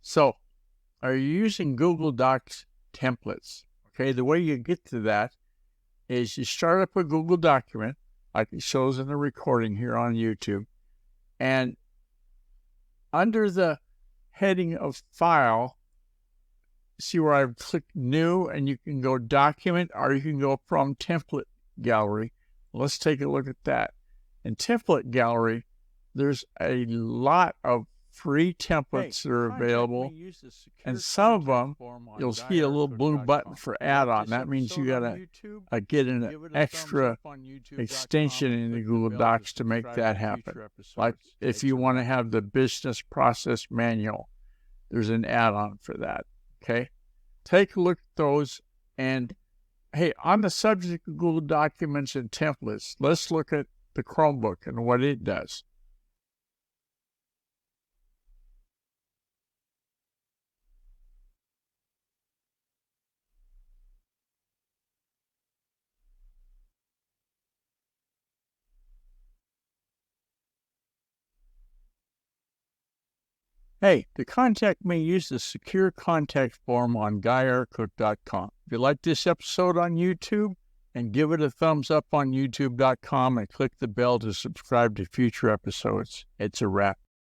So, are you using Google Docs templates? Okay, the way you get to that is you start up a Google document, like it shows in the recording here on YouTube, and under the heading of File, see where I've clicked New, and you can go Document, or you can go from Template Gallery. Let's take a look at that. In Template Gallery, there's a lot of free templates that are available, and some of them you'll see a little blue button for add-on. That means you gotta get an extra extension in the Google Docs to make that happen. Like if you want to have the business process manual, there's an add-on for that. Okay, take a look at those. And hey, on the subject of Google Documents and templates, let's look at the Chromebook and what it does. Hey, to contact me, use the secure contact form on GuyRcook.com. If you like this episode on YouTube, and give it a thumbs up on YouTube.com and click the bell to subscribe to future episodes. It's a wrap.